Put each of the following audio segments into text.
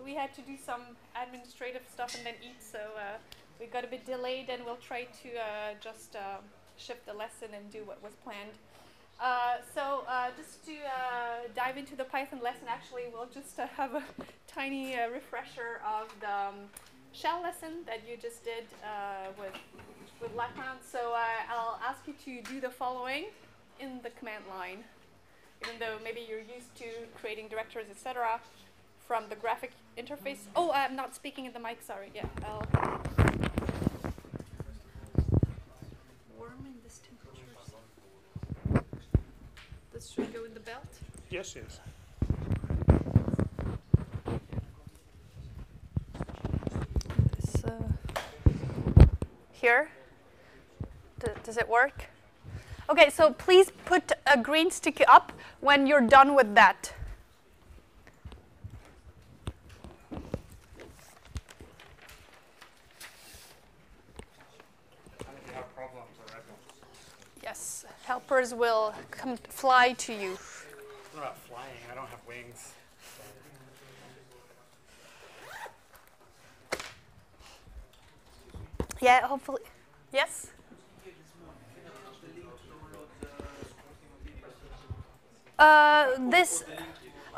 we had to do some administrative stuff and then eat, so we got a bit delayed, and we'll try to just shift the lesson and do what was planned. So just to dive into the Python lesson, actually, we'll just have a tiny refresher of the shell lesson that you just did with Lacan. So I'll ask you to do the following in the command line, even though maybe you're used to creating directories, etc., from the graphic interface. Oh, I'm not speaking in the mic, sorry. Yeah, I'll warm in this temperature. This should go in the belt? Yes, yes. This, here. Does it work? Okay, so please put a green sticky up when you're done with that. Yes, helpers will come fly to you. It's not about flying. I don't have wings. Yeah, hopefully. Yes?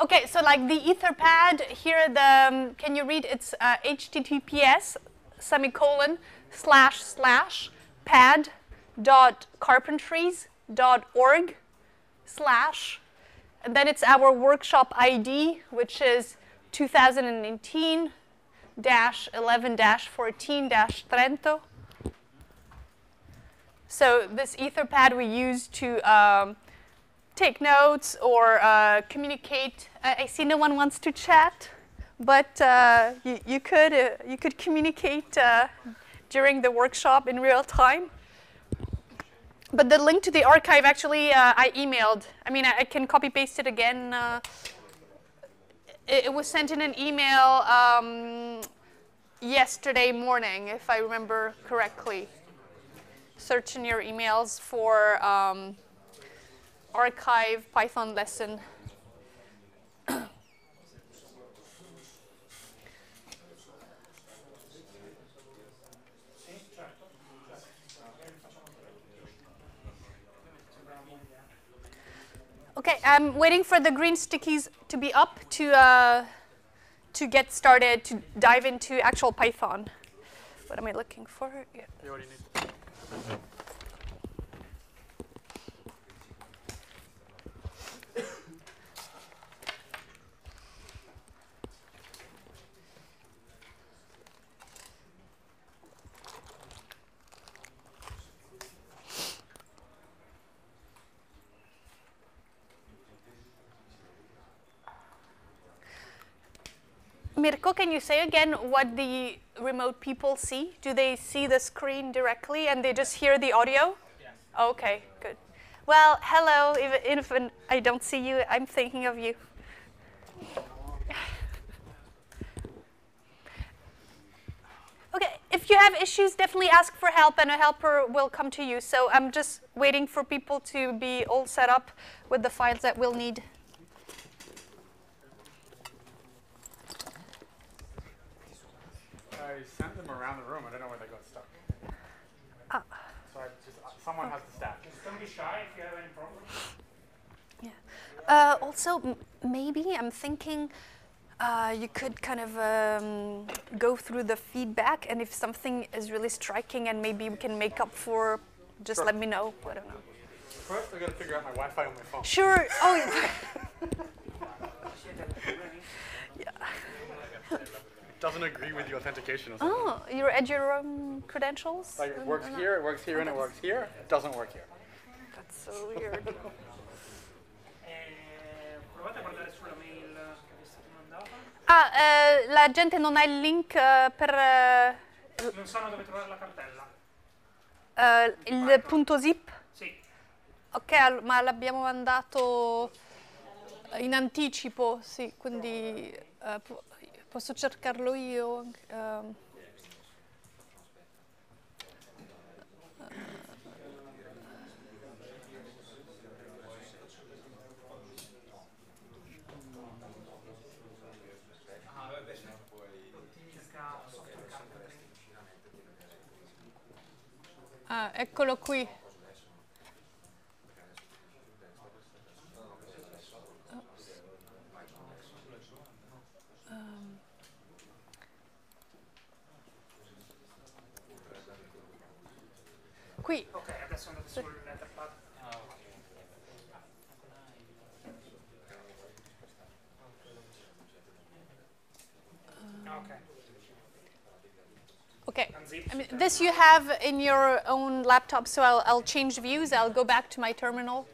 Okay, so like the Etherpad, here can you read? It's https://pad.carpentries.org/ and then it's our workshop ID, which is 2018-11-14-Trento. So this Etherpad we use to take notes or communicate. I see no one wants to chat, but you could communicate during the workshop in real time. But the link to the archive, actually, I emailed. I mean, I can copy paste it again. It was sent in an email yesterday morning, if I remember correctly. Search in your emails for archive Python lesson. Okay, I'm waiting for the green stickies to be up to get started, to dive into actual Python. What am I looking for? Yeah. You already need. Mirko, can you say again what the remote people see? Do they see the screen directly and they just hear the audio? Yes. Okay, good. Well, hello. Even if I don't see you, I'm thinking of you. Okay, if you have issues, definitely ask for help and a helper will come to you. So I'm just waiting for people to be all set up with the files that we'll need. I sent them around the room. I don't know where they got stuck. So someone has to staff. Just don't be shy if you have any problems. Yeah. Also, maybe I'm thinking you could kind of go through the feedback, and if something is really striking and maybe we can make up for, just let me know. I don't know. First, I got to figure out my Wi-Fi on my phone. Sure. Oh, yeah. Doesn't agree with the authentication or something. Oh, you're at your own credentials? Like it works here, it works here, and it works here. It doesn't work here. That's so weird. Provate a guardare sulla mail che vi è stata mandata. La gente non ha il link per Non sanno dove trovare la cartella. il punto zip? Sì. Ok, ma l'abbiamo mandato in anticipo, sì, quindi posso cercarlo io. Eccolo qui. Qui. Ok, adesso andate sul letterpad. Ok. Okay. Unzip. I mean, this you have in your own laptop, so I'll change views. I'll go back to my terminal.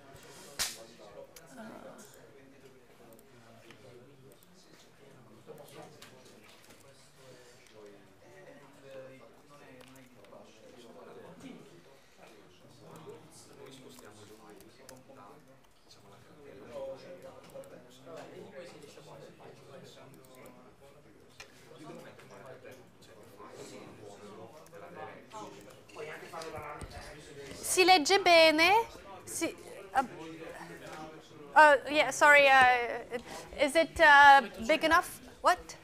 Si legge bene? Yeah, sorry. Is it big enough? What?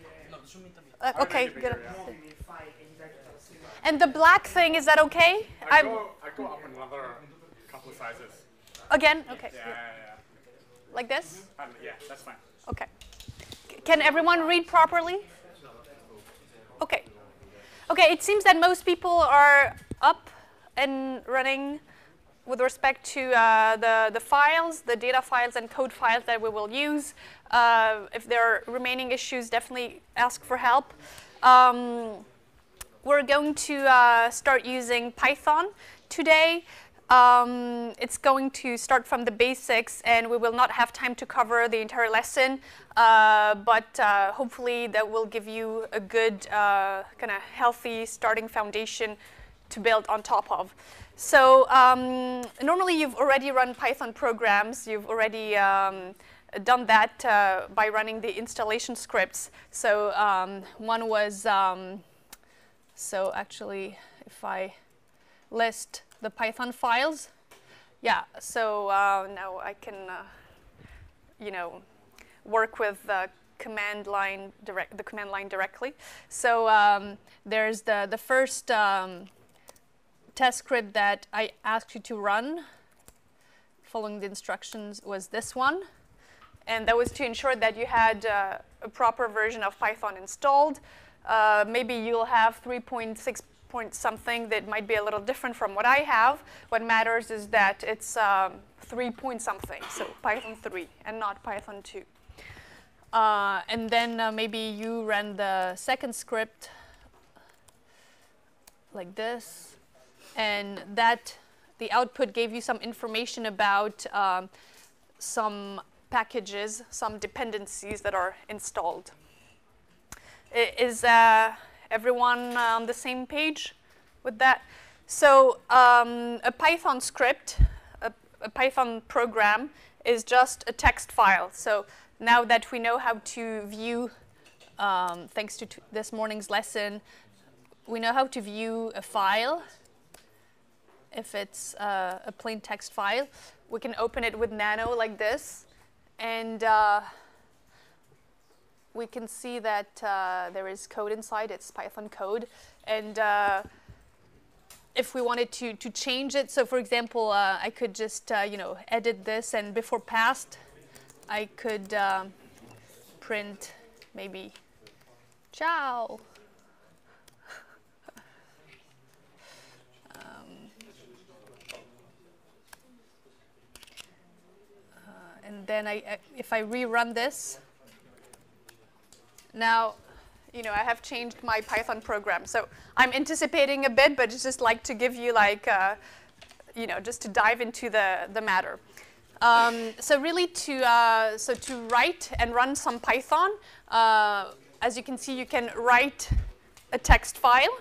Okay, good. And the black thing, is that okay? I go up another couple of sizes. Again? Okay. Yeah. Like this? Yeah, that's fine. Okay. Can everyone read properly? Okay. Okay, it seems that most people are up and running with respect to the files, the data files and code files that we will use. If there are remaining issues, definitely ask for help. We're going to start using Python today. It's going to start from the basics, and we will not have time to cover the entire lesson, but hopefully that will give you a good kind of healthy starting foundation to build on top of. So normally you've already run Python programs. You've already done that by running the installation scripts. So one was, so actually if I list the Python files, yeah, so now I can, work with the command line directly. So there's the first test script that I asked you to run following the instructions was this one. And that was to ensure that you had a proper version of Python installed. Maybe you'll have 3.6 point something that might be a little different from what I have. What matters is that it's 3 point something, so Python 3 and not Python 2. And then maybe you ran the second script like this, and that the output gave you some information about some packages, some dependencies that are installed. Is everyone on the same page with that? So a Python script, a Python program is just a text file. So now that we know how to view, thanks to this morning's lesson, we know how to view a file. If it's a plain text file, we can open it with Nano like this, and we can see that there is code inside. It's Python code, and if we wanted to change it, so for example, I could just edit this, and before past, I could print maybe ciao. And then if I rerun this, now, I have changed my Python program. So I'm anticipating a bit, but it's just like to give you just to dive into the matter. So really to write and run some Python, as you can see, you can write a text file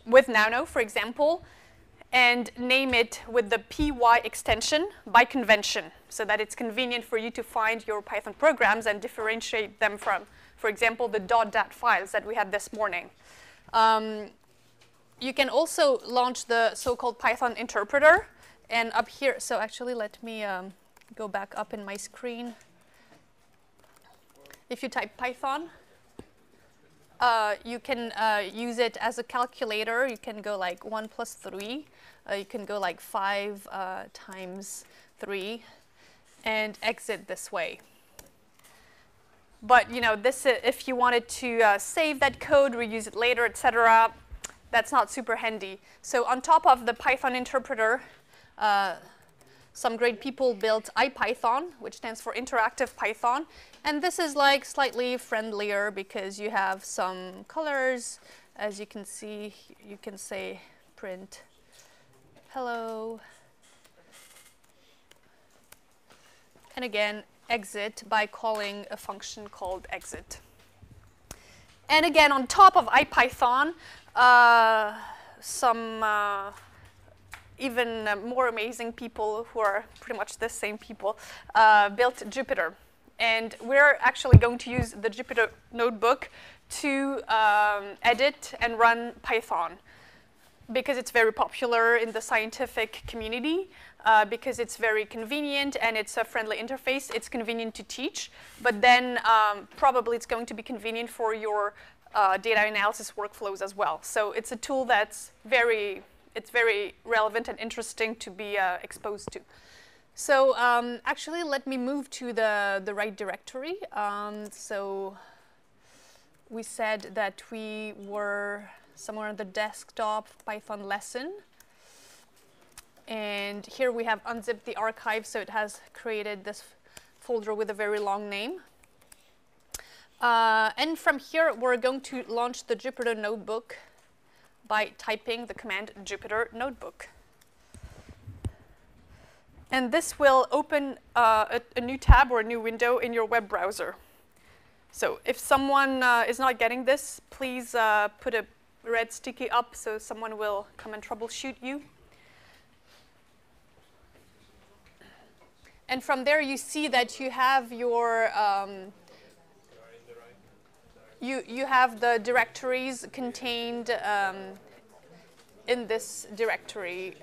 with Nano, for example, and name it with the py extension by convention, so that it's convenient for you to find your Python programs and differentiate them from, for example, the .dat files that we had this morning. You can also launch the so-called Python interpreter. And up here, so actually let me go back up in my screen. If you type Python, You can use it as a calculator. You can go like 1 plus 3. You can go like 5 times 3 and exit this way. But you know, this if you wanted to save that code, reuse it later, etc., that's not super handy. So on top of the Python interpreter, some great people built IPython, which stands for Interactive Python. And this is like slightly friendlier because you have some colors. As you can see, you can say print hello. And again, exit by calling a function called exit. And again, on top of IPython, some even more amazing people who are pretty much the same people built Jupyter. And we're actually going to use the Jupyter notebook to edit and run Python because it's very popular in the scientific community, because it's very convenient and it's a friendly interface. It's convenient to teach, but then probably it's going to be convenient for your data analysis workflows as well. So it's a tool that's very relevant and interesting to be exposed to. So actually, let me move to the right directory. So we said that we were somewhere on the desktop Python lesson. And here we have unzipped the archive, so it has created this folder with a very long name. And from here, we're going to launch the Jupyter Notebook by typing the command Jupyter Notebook. And this will open a new tab or a new window in your web browser. So if someone is not getting this, please put a red sticky up so someone will come and troubleshoot you. And from there, you see that you have your you have the directories contained in this directory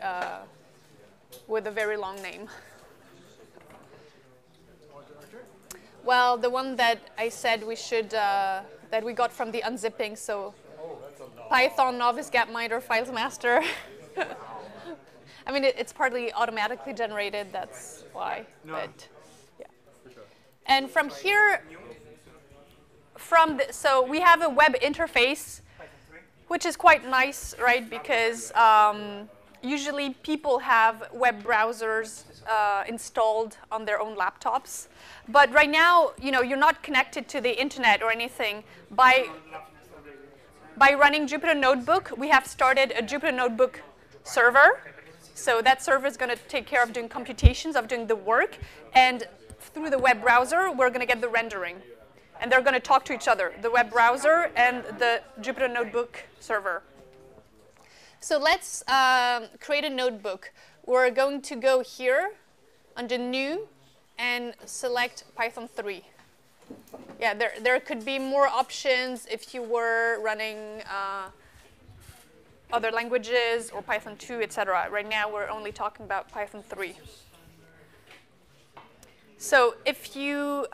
with a very long name. Well, the one that I said we should that we got from the unzipping. So Python novice gapminder files master. I mean, it's partly automatically generated, that's why, but yeah. And from here, so we have a web interface, which is quite nice, right? Because usually people have web browsers installed on their own laptops. But right now, you know, you're not connected to the internet or anything. By running Jupyter Notebook, we have started a Jupyter Notebook server. So that server is going to take care of doing computations, of doing the work. And through the web browser, we're going to get the rendering. And they're going to talk to each other, the web browser and the Jupyter Notebook server. So let's create a notebook. We're going to go here under New and select Python 3. Yeah, there could be more options if you were running other languages or Python 2, etc. Right now, we're only talking about Python 3. So if you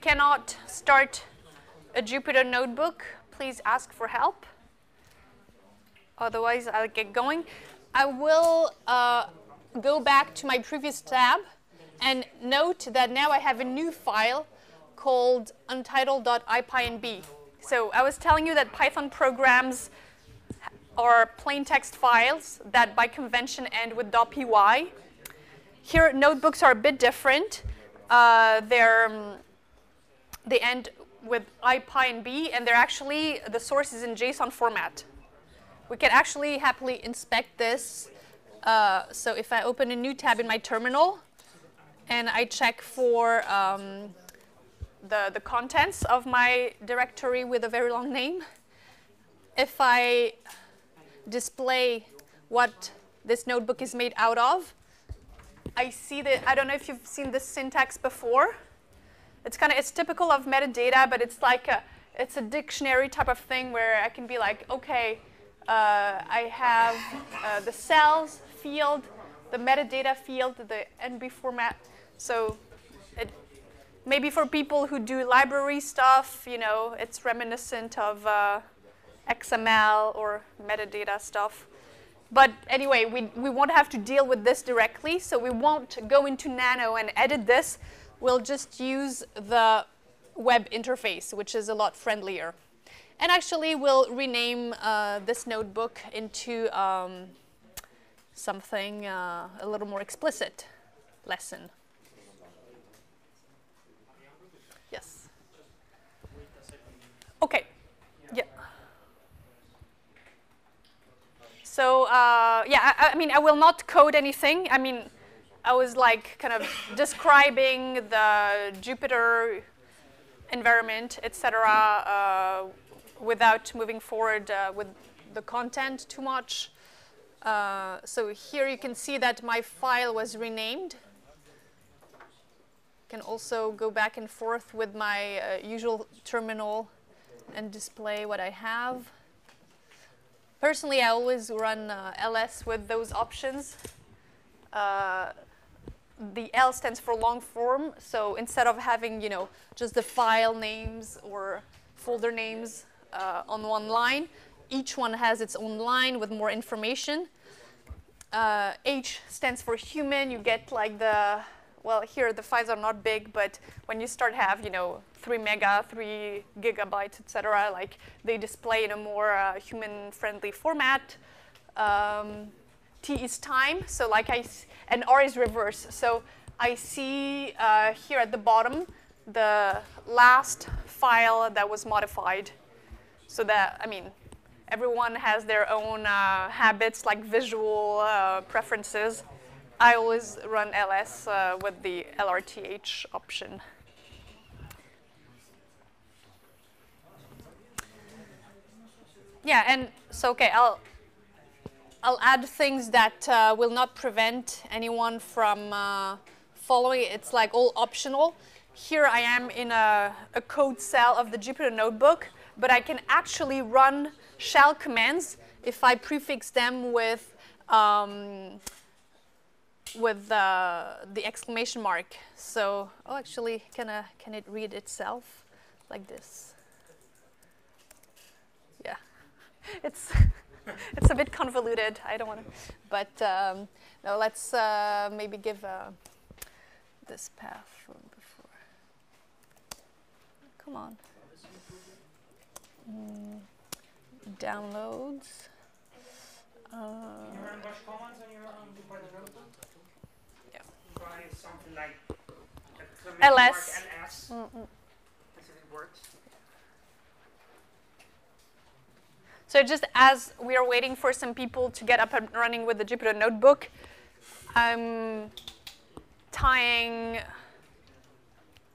cannot start a Jupyter Notebook, please ask for help. Otherwise, I'll get going. I will go back to my previous tab and note that now I have a new file called untitled.ipynb. So I was telling you that Python programs are plain text files that by convention end with .py. Here, notebooks are a bit different. They end with ipynb, and they're actually, the source is in JSON format. We can actually happily inspect this. So if I open a new tab in my terminal, and I check for the contents of my directory with a very long name, if I display what this notebook is made out of, I see that, I don't know if you've seen this syntax before. It's typical of metadata, but it's like it's a dictionary type of thing where I can be like, okay, I have the cells field, the metadata field, the NB format. So maybe for people who do library stuff, you know, it's reminiscent of XML or metadata stuff. But anyway, we won't have to deal with this directly, so we won't go into Nano and edit this. We'll just use the web interface, which is a lot friendlier. And actually, we'll rename this notebook into something a little more explicit, lesson. Yes? Okay. Yeah. So, yeah, I mean, I will not code anything. I mean, I was like kind of describing the Jupyter environment, etc., without moving forward with the content too much. So here you can see that my file was renamed. Can also go back and forth with my usual terminal and display what I have. Personally, I always run ls with those options. The L stands for long form, so instead of having, you know, just the file names or folder names on one line, each one has its own line with more information. H stands for human. You get like the, well, here the files are not big, but when you start have, you know, 3 mega, 3 gigabytes, etc., like they display in a more human-friendly format. T is time, so like and R is reverse. So I see here at the bottom the last file that was modified. So that, I mean, everyone has their own habits, like visual preferences. I always run ls with the lrth option. Yeah, and so, okay, I'll add things that will not prevent anyone from following. It's like all optional. Here I am in a code cell of the Jupyter Notebook, but I can actually run shell commands if I prefix them with the exclamation mark. So, oh, actually, can it read itself like this? Yeah, it's it's a bit convoluted. I don't want to, but no. Let's maybe give this path from before. Come on. Downloads. Can you run bash commands on your Jupyter Notebook? Yeah. Try something like ls. ls. If it works. So just as we are waiting for some people to get up and running with the Jupyter Notebook, I'm tying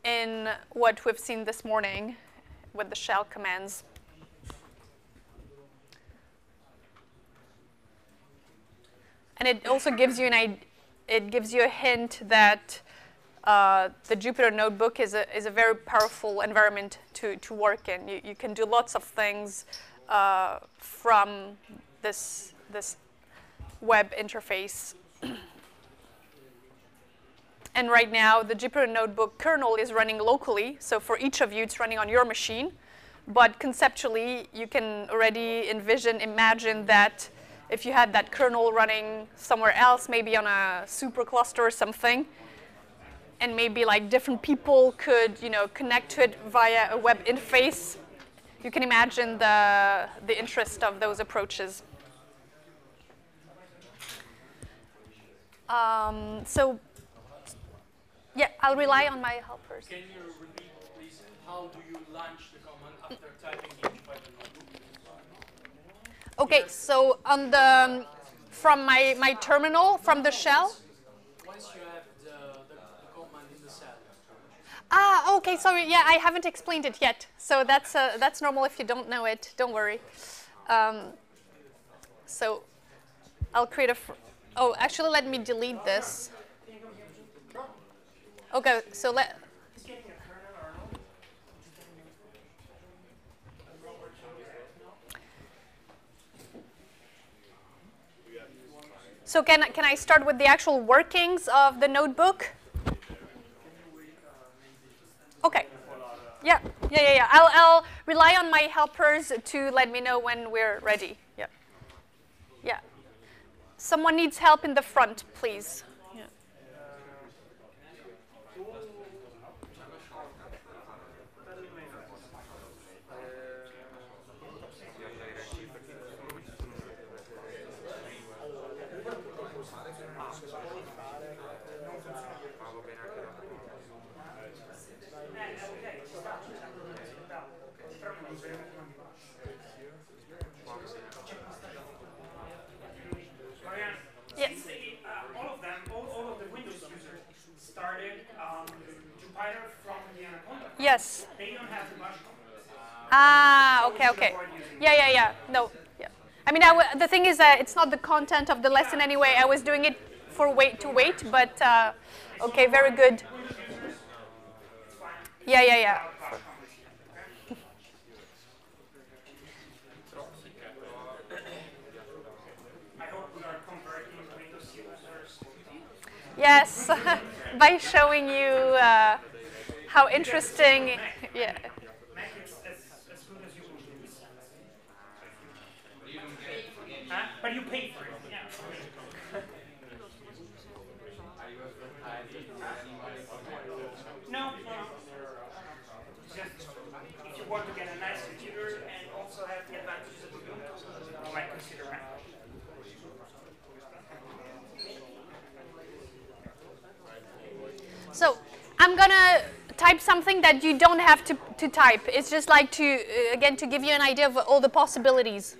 in what we've seen this morning with the shell commands. And it also gives you a hint that the Jupyter Notebook is a very powerful environment to work in. You can do lots of things from this web interface. And right now, the Jupyter Notebook kernel is running locally. So for each of you, it's running on your machine. But conceptually, you can already imagine that if you had that kernel running somewhere else, maybe on a supercluster or something, and maybe like different people could, you know, connect to it via a web interface, you can imagine the interest of those approaches. So, yeah, I'll rely on my helpers. Can you repeat, please, how do you launch the command after typing in Jupyter Notebook? Okay, so on the from my terminal, from the shell. Once you have the command in the cell. Ah, okay, sorry, yeah, I haven't explained it yet. So that's normal if you don't know it, don't worry. So I'll create oh, actually let me delete this. Okay, so So can I start with the actual workings of the notebook? Yeah. I'll rely on my helpers to let me know when we're ready. Yeah. Someone needs help in the front, please. Yeah. Yes. All of them, all of the Windows users started Jupyter from the Anaconda. Yes. They don't have the bash command. Ah, okay. Yeah. No. Yeah. I mean, the thing is that it's not the content of the lesson anyway. I was doing it for wait, but okay, very good. Yeah. I hope we are converting Windows users. Yes, by showing you how interesting. Yeah. Mac is as good as you will use. But you pay for it. Yeah. No. Just if you want to get a nice computer and also have the advantages of Windows, you might consider Mac. So I'm gonna type something that you don't have to type. It's just like to again to give you an idea of all the possibilities.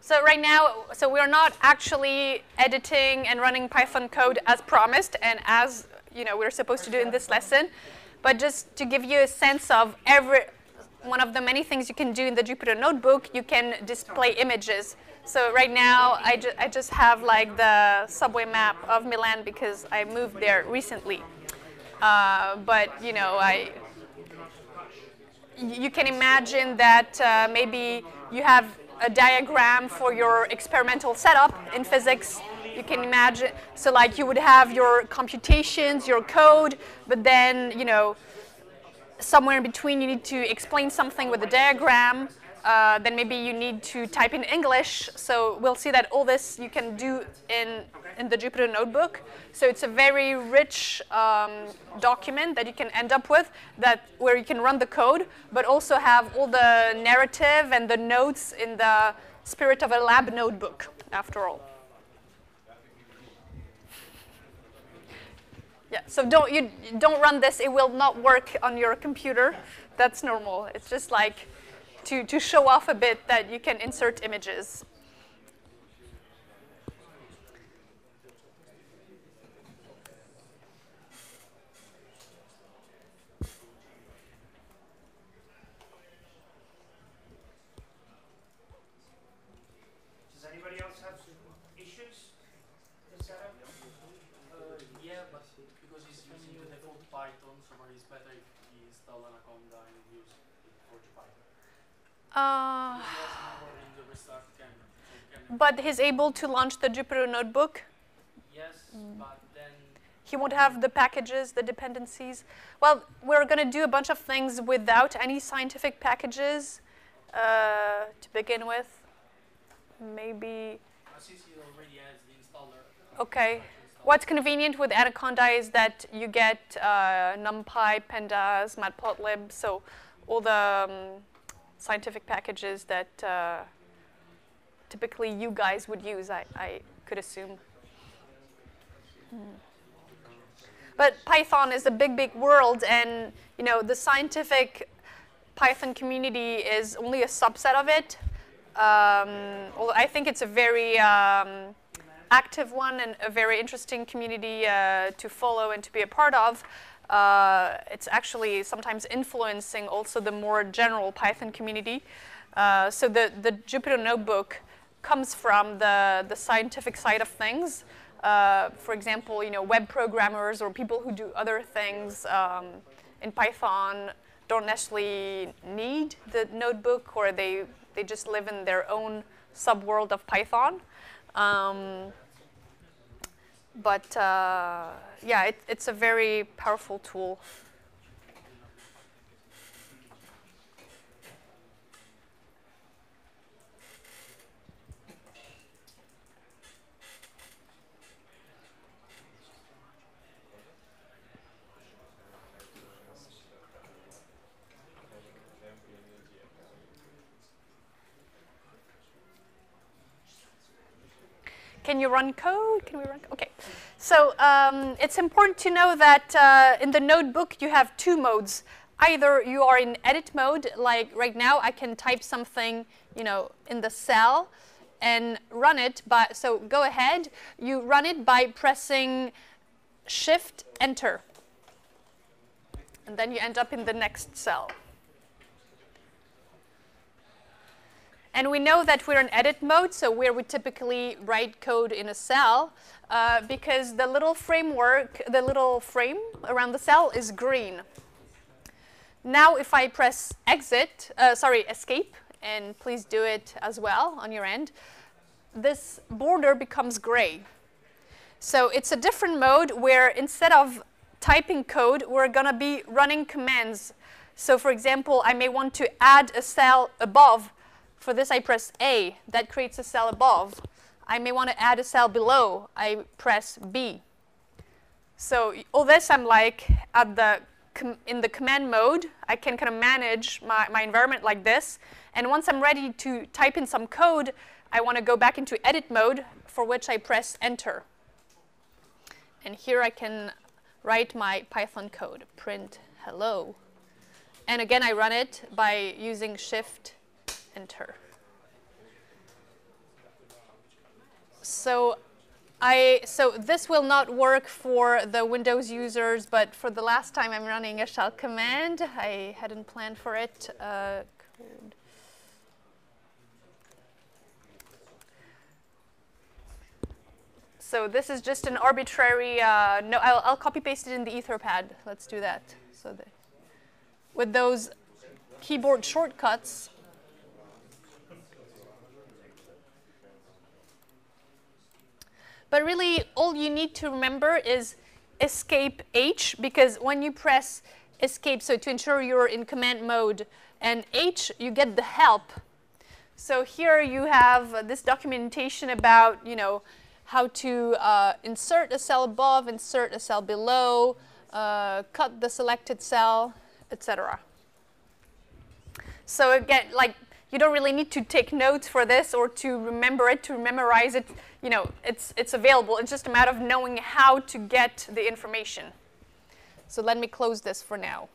So right now, we're not actually editing and running Python code as promised and as we're supposed to do in this lesson, but just to give you a sense of every one of the many things you can do in the Jupyter Notebook, you can display images. So right now, I just have like the subway map of Milan because I moved there recently. But you can imagine that maybe you have a diagram for your experimental setup in physics. You can imagine, so like you would have your computations, your code, but then, somewhere in between you need to explain something with a diagram. Then maybe you need to type in English. So we'll see that all this you can do in the Jupyter Notebook. So it's a very rich document that you can end up with where you can run the code, but also have all the narrative and the notes in the spirit of a lab notebook, after all. Yeah, so don't run this. It will not work on your computer. That's normal. It's just like to show off a bit that you can insert images. Does anybody else have issues with the setup? Yeah, but because he's using the default Python, so it's better if he install Anaconda and use it for Jupyter. But he's able to launch the Jupyter Notebook? Yes, but then he won't have the packages, the dependencies. Well, we're going to do a bunch of things without any scientific packages to begin with. Maybe. Since he already has the installer. Okay. What's convenient with Anaconda is that you get NumPy, Pandas, Matplotlib, so all the scientific packages that typically you guys would use, I could assume. But Python is a big, big world, and the scientific Python community is only a subset of it. Although I think it's a very active one and a very interesting community to follow and to be a part of. It's actually sometimes influencing also the more general Python community. So the Jupyter Notebook comes from the scientific side of things. For example, web programmers or people who do other things in Python don't necessarily need the notebook, or they just live in their own subworld of Python. Yeah, it's a very powerful tool. Can you run code? Can we run code? Okay. So it's important to know that in the notebook you have two modes. Either you are in edit mode, like right now I can type something, in the cell and run it. So go ahead, you run it by pressing Shift Enter, and then you end up in the next cell. And we know that we're in edit mode, so where we typically write code in a cell, because the little frame around the cell is green. Now if I press escape, and please do it as well on your end, this border becomes gray. So it's a different mode where instead of typing code, we're going to be running commands. So for example, I may want to add a cell above. For this, I press A. That creates a cell above. I may want to add a cell below. I press B. So all this, I'm like in the command mode. I can kind of manage my environment like this. And once I'm ready to type in some code, I want to go back into edit mode, for which I press Enter. And here I can write my Python code, print hello. And again, I run it by using Shift Enter. So this will not work for the Windows users, but for the last time I'm running a shell command. I hadn't planned for it. Code. So this is just an arbitrary, no, I'll copy paste it in the Etherpad. Let's do that. So with those keyboard shortcuts, but really, all you need to remember is escape H, because when you press escape, so to ensure you're in command mode, and H, you get the help. So here you have this documentation about, how to insert a cell above, insert a cell below, cut the selected cell, etc. So again, you don't really need to take notes for this or to remember it, to memorize it. It's available. It's just a matter of knowing how to get the information. So let me close this for now.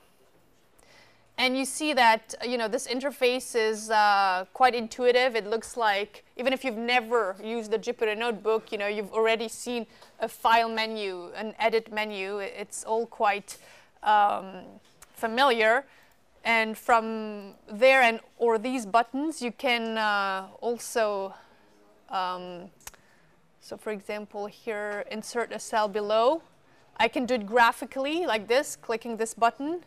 And you see that, this interface is quite intuitive. It looks like, even if you've never used the Jupyter Notebook, you've already seen a file menu, an edit menu. It's all quite familiar. And from there or these buttons, you can also, so for example, here, insert a cell below. I can do it graphically like this, clicking this button,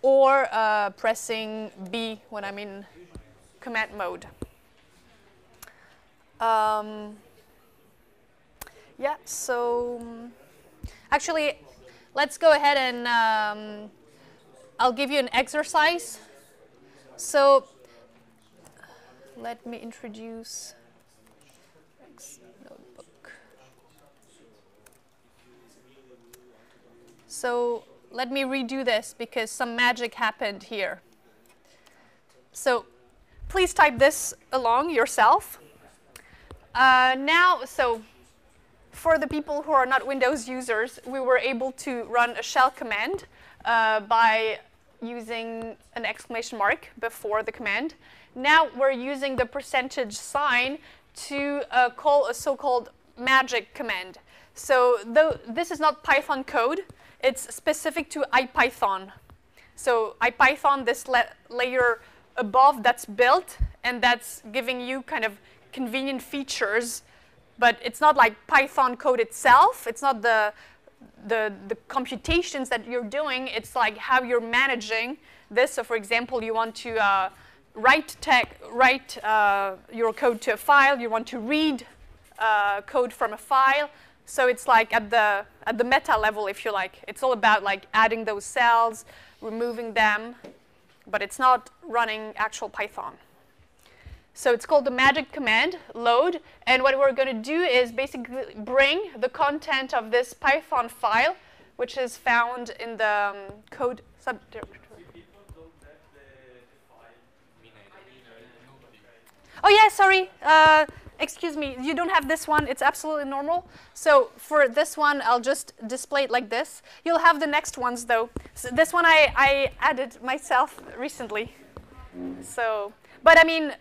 or pressing B when I'm in command mode. Yeah, so actually, let's go ahead and I'll give you an exercise. So let me introduce notebook. So let me redo this because some magic happened here. So please type this along yourself. So for the people who are not Windows users, we were able to run a shell command by using an exclamation mark before the command. Now we're using the % sign to call a so-called magic command. So though this is not Python code, it's specific to IPython. So IPython, this layer above that's built, and that's giving you kind of convenient features, but it's not like Python code itself. It's not the computations that you're doing. It's like how you're managing this. So for example, you want to write your code to a file. You want to read code from a file. So it's like at the meta level, if you like. It's all about like adding those cells, removing them, but it's not running actual Python. So it's called the magic command, load, and what we're going to do is basically bring the content of this Python file, which is found in the code subdirectory. Oh yeah, sorry. Excuse me, you don't have this one. It's absolutely normal. So for this one, I'll just display it like this. You'll have the next ones, though. So this one I added myself recently. So, but I mean,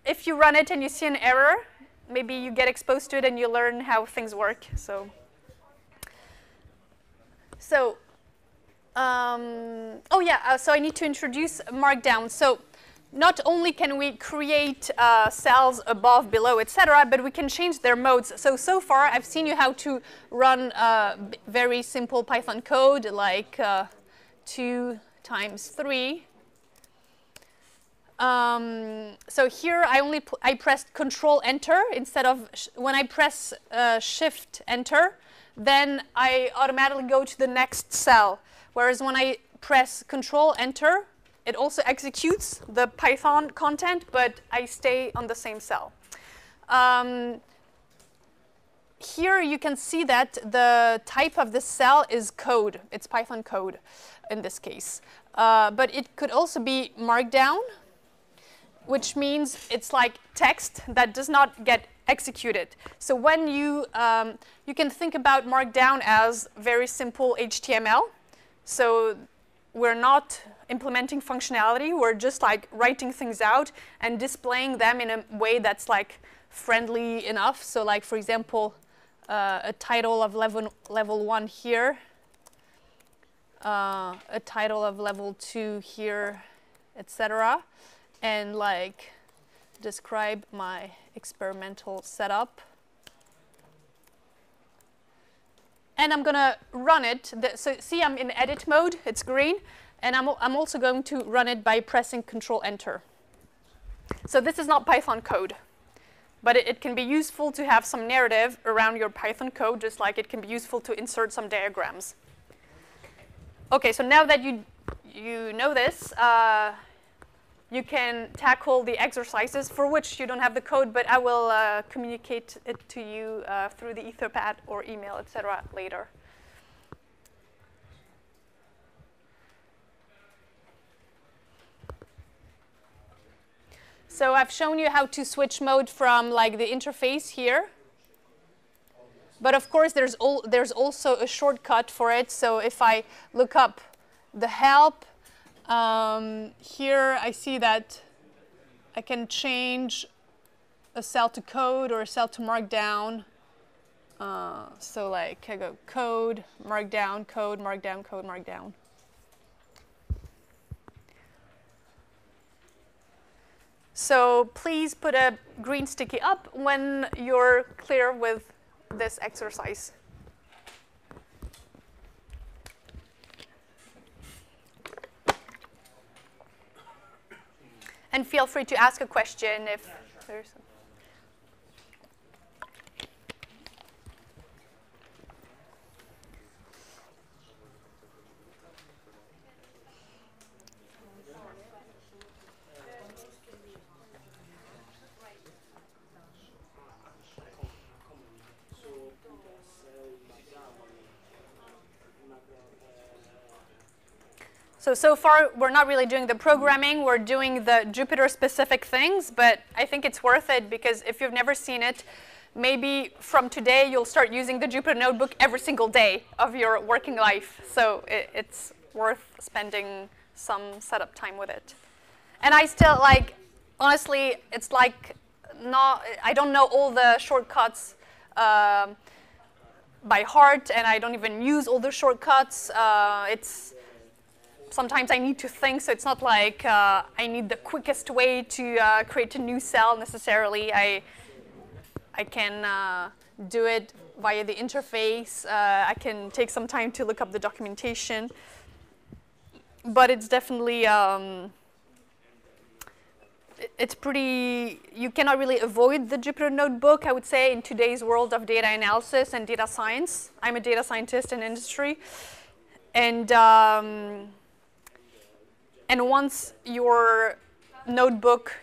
if you run it and you see an error, maybe you get exposed to it and you learn how things work. So oh yeah, so I need to introduce Markdown. So not only can we create cells above, below, etc., but we can change their modes. So far, I've seen you how to run very simple Python code, like 2 times 3. So here, I pressed Control Enter instead of when I press Shift Enter, then I automatically go to the next cell. Whereas when I press Control Enter, it also executes the Python content, but I stay on the same cell. Here you can see that the type of this cell is code. It's Python code in this case. But it could also be Markdown, which means it's like text that does not get executed. So when you can think about Markdown as very simple HTML. So we're not implementing functionality. We're just like writing things out and displaying them in a way that's like friendly enough. So like, for example, a title of level 1 here, a title of level 2 here, etc. And like describe my experimental setup. And I'm going to run it. So see, I'm in edit mode. It's green. And I'm also going to run it by pressing Control Enter. So this is not Python code. But it can be useful to have some narrative around your Python code, just like it can be useful to insert some diagrams. OK, so now that you know this, you can tackle the exercises for which you don't have the code, but I will communicate it to you through the Etherpad or email, etc. later. So I've shown you how to switch mode from like the interface here. But of course, there's also a shortcut for it. So if I look up the help, here I see that I can change a cell to code or a cell to Markdown. So like I go code, Markdown, code, Markdown, code, Markdown. So please put a green sticky up when you're clear with this exercise. And feel free to ask a question if there's some. So far, we're not really doing the programming. We're doing the Jupyter-specific things, but I think it's worth it because if you've never seen it, maybe from today, you'll start using the Jupyter Notebook every single day of your working life. So it's worth spending some setup time with it. And I still, like, honestly, it's like, I don't know all the shortcuts by heart, and I don't even use all the shortcuts. Sometimes I need to think, so it's not like I need the quickest way to create a new cell necessarily. I can do it via the interface. I can take some time to look up the documentation. But it's definitely, it's pretty, you cannot really avoid the Jupyter Notebook, I would say, in today's world of data analysis and data science. I'm a data scientist in industry. And once your notebook,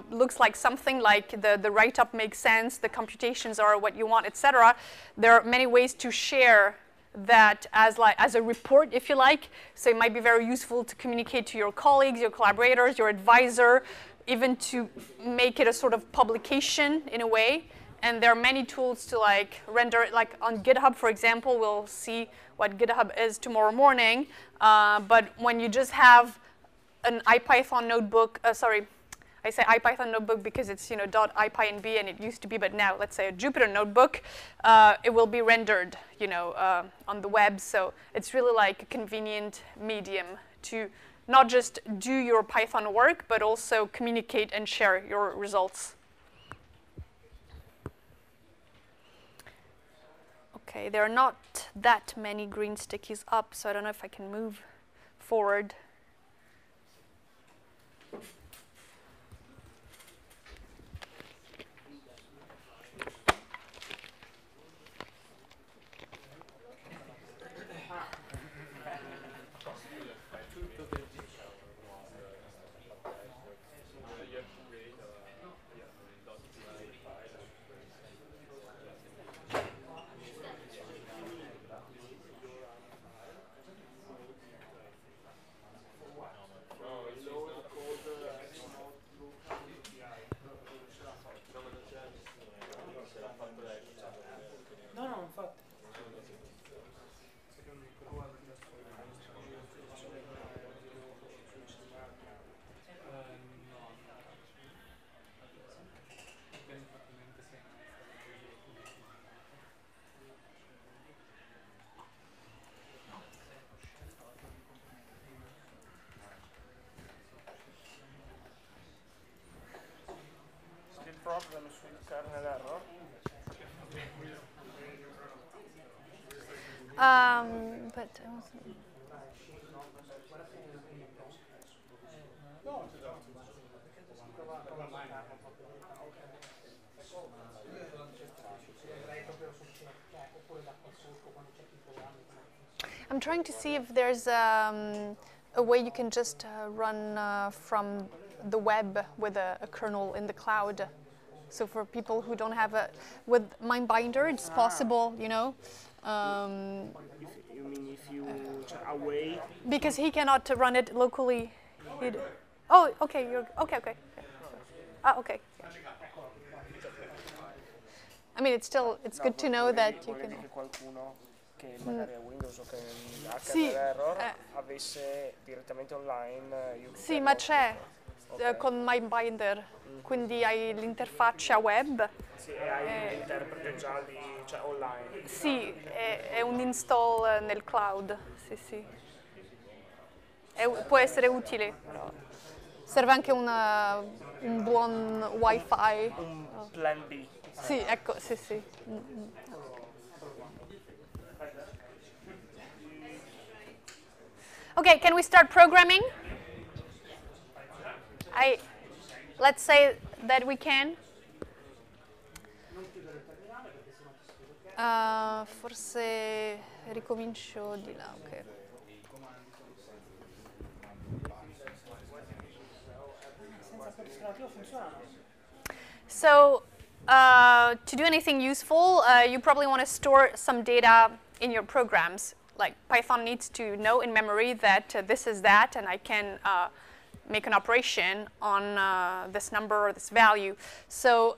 looks like something like the write-up makes sense, the computations are what you want, etc., there are many ways to share that as a report, if you like. So it might be very useful to communicate to your colleagues, your collaborators, your advisor, even to make it a sort of publication in a way. And there are many tools to render it, like on GitHub, for example. We'll see what GitHub is tomorrow morning. But when you just have an IPython notebook, I say IPython notebook because it's .ipynb and it used to be, but now let's say a Jupyter notebook, it will be rendered on the web. So it's really like a convenient medium to not just do your Python work, but also communicate and share your results. Okay, there are not that many green stickies up, so I don't know if I can move forward. Problem sul kernel error? But I'm trying to see if there's a way you can just run from the web with a kernel in the cloud. So for people who don't have with MindBinder, it's possible, You mean if you away? Because he cannot run it locally. Oh, okay, okay. Okay. I mean, it's good to know that you can. Che magari a Windows o che ha error avesse direttamente online. Sì, ma c'è con MindBinder, quindi hai l'interfaccia web. Sì, e hai l'interprete già lì, cioè online. Sì, è un install nel cloud, sì. Può essere utile, però serve anche un buon wifi. Un plan B. Sì, ecco, sì. Okay, can we start programming? Let's say that we can. Forse ricomincio di là, ok. So, to do anything useful, you probably want to store some data in your programs. Like Python needs to know in memory that this is that, and I can make an operation on this number or this value. So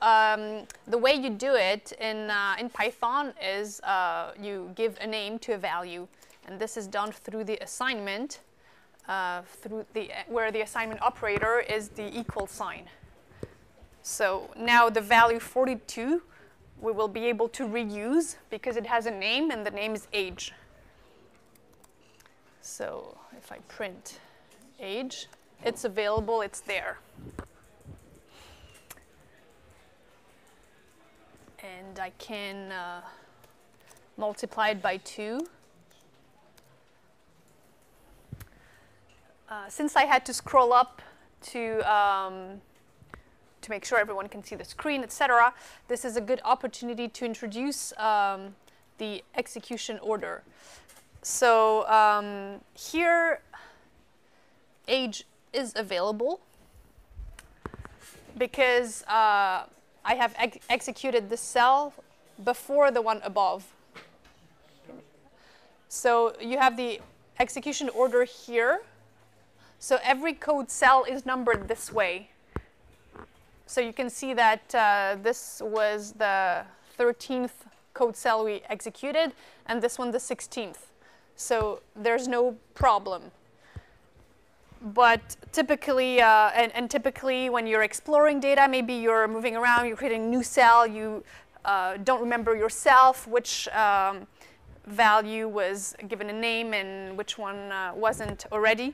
the way you do it in Python is you give a name to a value, and this is done through the assignment, where the assignment operator is the equal sign. So now the value 42 we will be able to reuse because it has a name, and the name is age. So if I print age, it's available, it's there. and I can multiply it by 2. Since I had to scroll up to make sure everyone can see the screen, etc., this is a good opportunity to introduce the execution order. So here, age is available because I have executed the cell before the one above. So you have the execution order here. So every code cell is numbered this way. So you can see that this was the 13th code cell we executed, and this one the 16th. So there's no problem. But typically, and typically when you're exploring data, maybe you're moving around, you're creating a new cell, you don't remember yourself which value was given a name and which one wasn't already.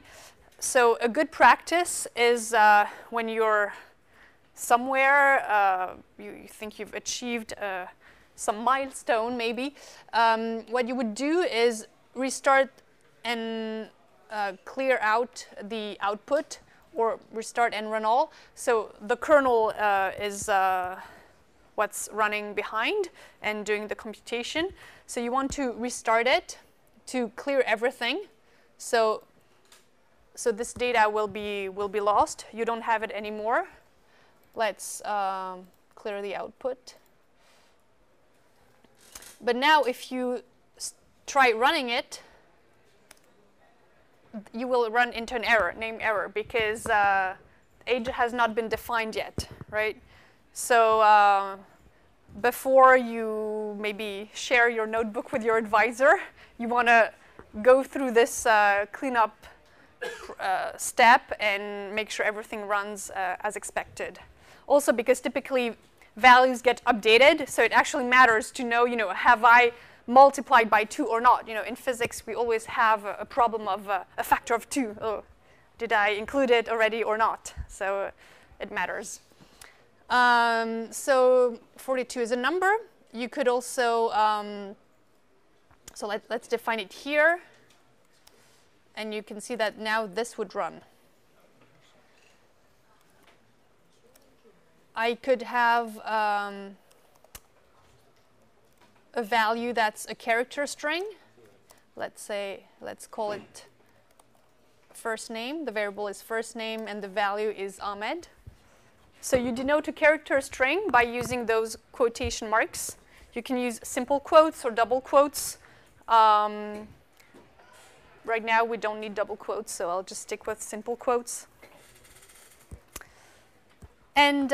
So a good practice is when you're somewhere, you think you've achieved some milestone maybe, what you would do is restart and clear out the output, or restart and run all. So the kernel is what's running behind and doing the computation. So you want to restart it to clear everything. So this data will be lost. You don't have it anymore. Let's clear the output. But now if you try running it, you will run into an error, name error, because age has not been defined yet, right? So before you maybe share your notebook with your advisor, you want to go through this cleanup step and make sure everything runs as expected. Also because typically values get updated, so it actually matters to know, have I multiplied by 2 or not? In physics, we always have a problem of a factor of 2. Oh, did I include it already or not? So it matters. So 42 is a number. You could also, so let's define it here. And you can see that now this would run. I could have a value that's a character string. Let's call it first name. The variable is first name and the value is Ahmed. So you denote a character string by using those quotation marks. You can use simple quotes or double quotes. Right now we don't need double quotes, so I'll just stick with simple quotes. And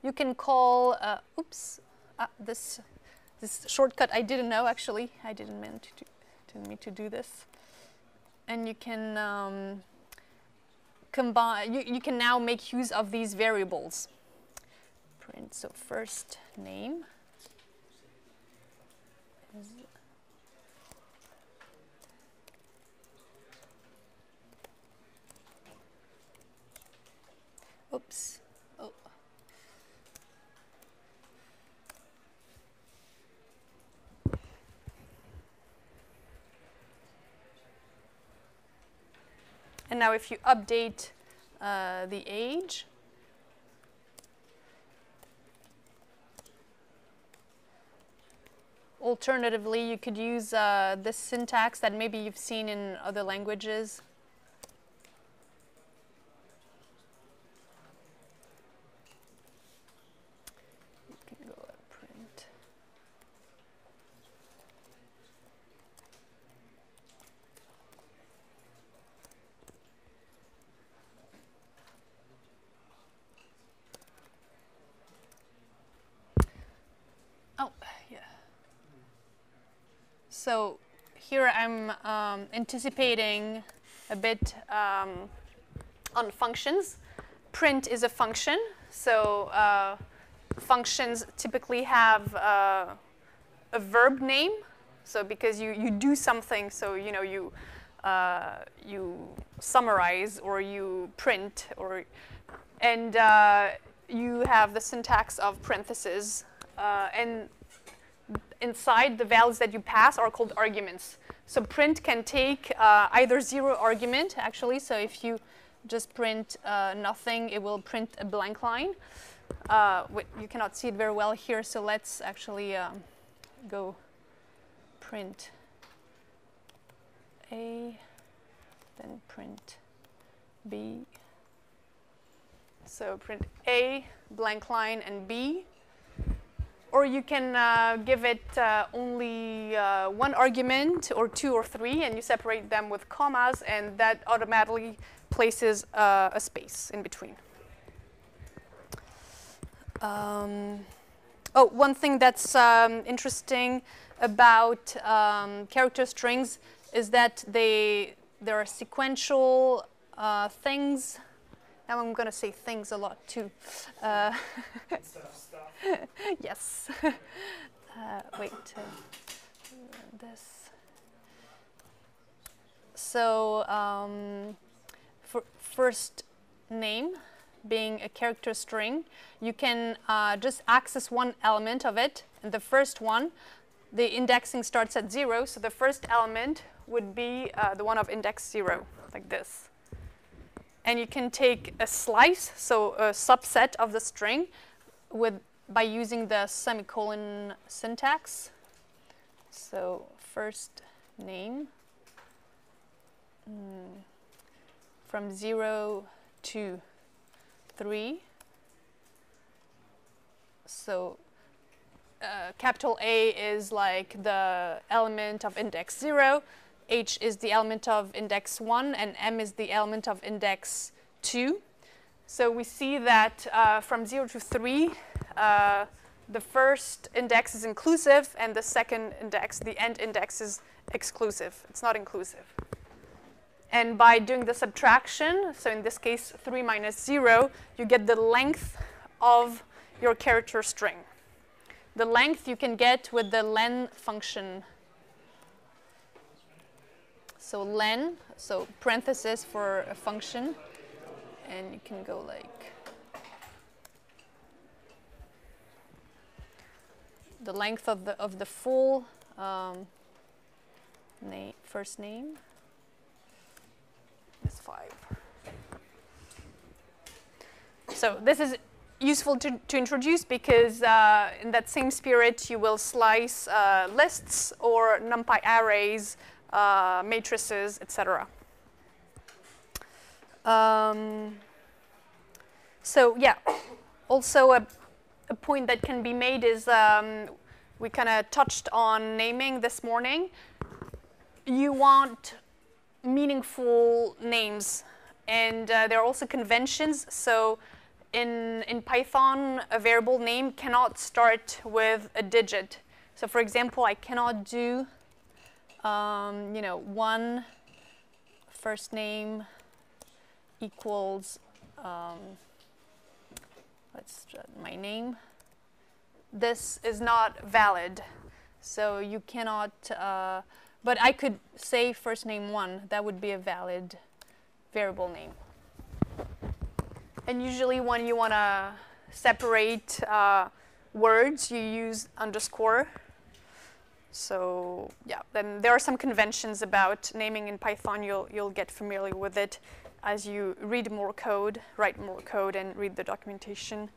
you can call, this shortcut I didn't know actually. I didn't mean to do this. And you can combine. You can now make use of these variables. Print, so first name is oops. Oh. And now if you update the age, alternatively, you could use this syntax that maybe you've seen in other languages. So here I'm anticipating a bit on functions. Print is a function, so functions typically have a verb name. So because you do something, so you summarize or you print, and you have the syntax of parentheses, and inside the values that you pass are called arguments. So print can take either 0 argument, actually. So if you just print nothing, it will print a blank line. You cannot see it very well here, so let's actually go print A, then print B. So print A, blank line, and B. Or you can give it only 1 argument, or 2 or 3, and you separate them with commas, and that automatically places a space in between. One thing that's interesting about character strings is that there are sequential things. Now I'm going to say things a lot too. Stuff. Yes. Wait. This. So for first name being a character string, you can just access one element of it. And the first one, the indexing starts at 0. So the first element would be the one of index 0, like this. And you can take a slice, so a subset of the string, by using the semicolon syntax. So first name from 0 to 3. So capital A is like the element of index 0. H is the element of index 1, and M is the element of index 2. So we see that from 0 to 3, the first index is inclusive, and the second index, the end index, is exclusive. It's not inclusive. And by doing the subtraction, so in this case 3 minus 0, you get the length of your character string. The length you can get with the len function. So len, so parenthesis for a function, and you can go like the length of the full first name is 5. So this is useful to introduce because in that same spirit you will slice lists or NumPy arrays, matrices, etc. So yeah, also a point that can be made is we kind of touched on naming this morning. You want meaningful names, and there are also conventions. So in Python, a variable name cannot start with a digit. So for example, I cannot do one first name equals my name. This is not valid, so you cannot, but I could say first name 1. That would be a valid variable name. And usually when you want to separate words, you use underscore. So yeah, then there are some conventions about naming in Python. You'll get familiar with it as you read more code, write more code, and read the documentation.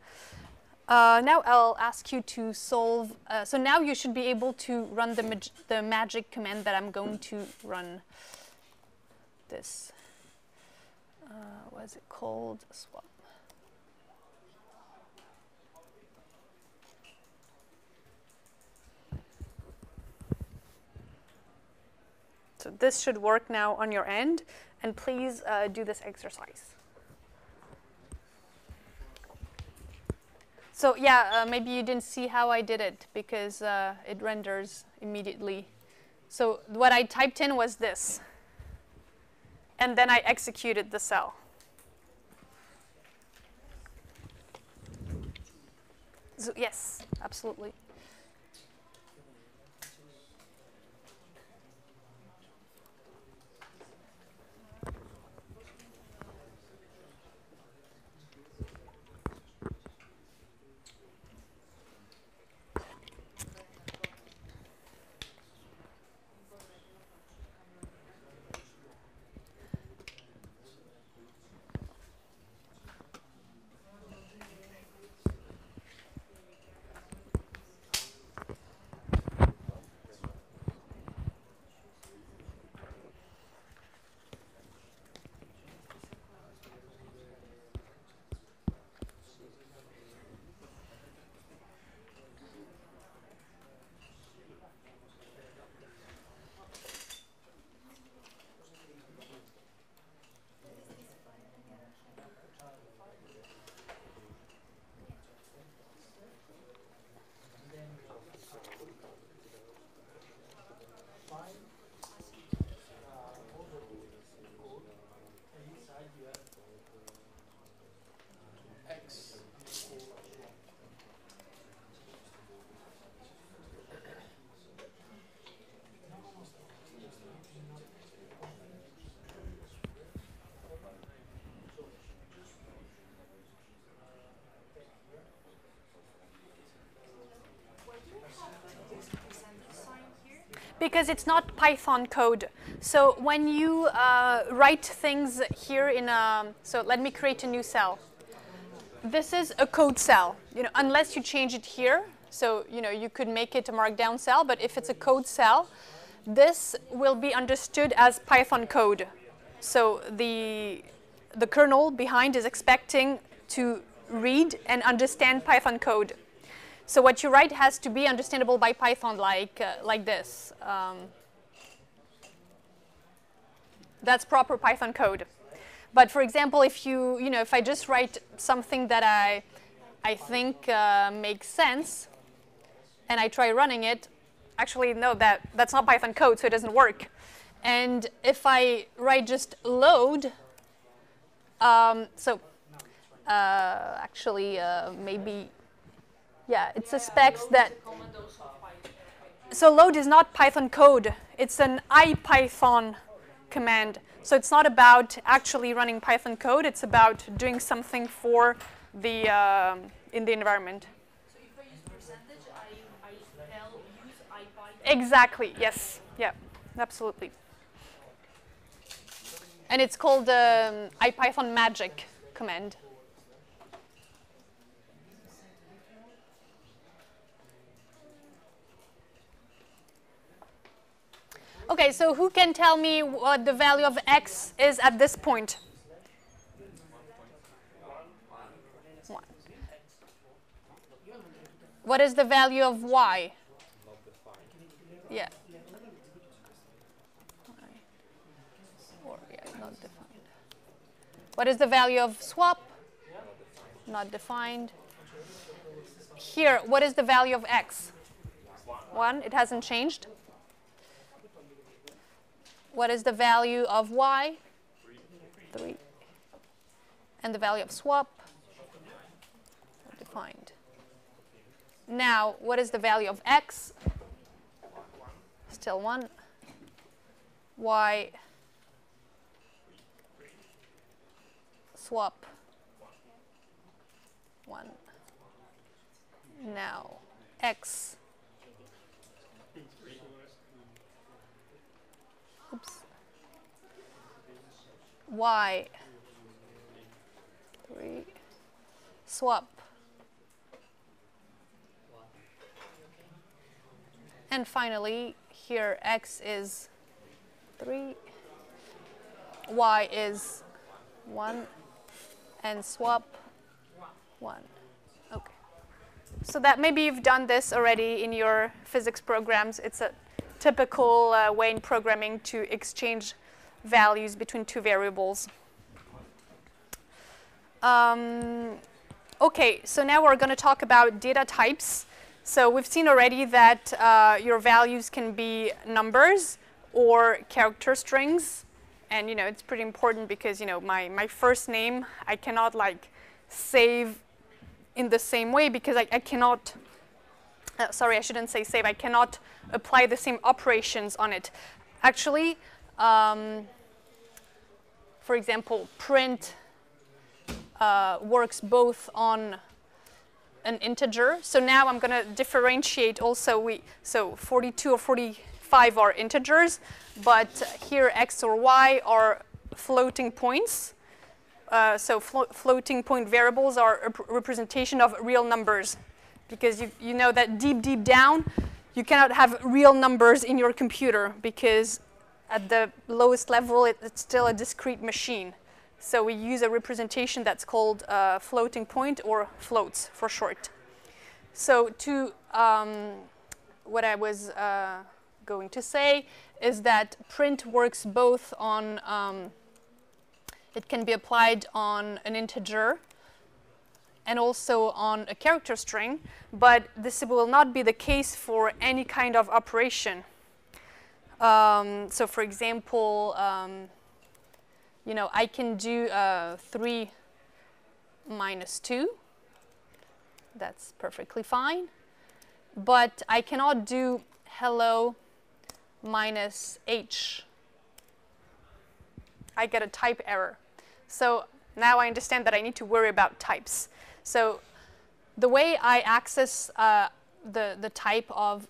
Now I'll ask you to solve. So now you should be able to run the magic command that I'm going to run. This. What is it called? Swap. So this should work now on your end, and please do this exercise. So yeah, maybe you didn't see how I did it because it renders immediately. So what I typed in was this, and then I executed the cell. So yes, absolutely. Because it's not Python code. So when you write things here in a, so let me create a new cell. This is a code cell, unless you change it here. So, you could make it a markdown cell, but if it's a code cell, this will be understood as Python code. So the kernel behind is expecting to read and understand Python code. So what you write has to be understandable by Python, like this. That's proper Python code. But for example, if if I just write something that I think makes sense, and I try running it, actually no, that's not Python code, so it doesn't work. And if I write just load, maybe, yeah, it suspects that. So load is not Python code. It's an IPython command. So it's not about actually running Python code. It's about doing something for the in the environment. So if I use percentage, I use IPython. Exactly. Yes. Yeah. Absolutely. And it's called IPython magic command. Okay, so who can tell me what the value of x is at this point? 1. What is the value of y? Yeah. Not defined. What is the value of swap? Not defined. Here, what is the value of x? 1. It hasn't changed. What is the value of y? 3. And the value of swap? Defined. Now, what is the value of x? Still 1. Y? Swap? 1. Now, x? Oops. Y? 3. Swap? And finally, here x is 3, y is 1, and swap 1. Okay. So that maybe you've done this already in your physics programs. It's a typical way in programming to exchange values between two variables. Okay, so now we're going to talk about data types. So we've seen already that your values can be numbers or character strings. And, it's pretty important because, my first name, I cannot, save in the same way because I cannot, sorry, I shouldn't say save. I cannot apply the same operations on it. Actually, for example, print works both on an integer. So now I'm going to differentiate also. So 42 or 45 are integers, but here x or y are floating points. So floating point variables are a representation of real numbers, because you know that deep down you cannot have real numbers in your computer because at the lowest level it's still a discrete machine. So we use a representation that's called floating point, or floats for short. So what I was going to say is that print works both on, it can be applied on an integer and also on a character string, but this will not be the case for any kind of operation. So for example, I can do 3 minus 2. That's perfectly fine. But I cannot do hello minus h. I get a type error. So now I understand that I need to worry about types. So the way I access the type of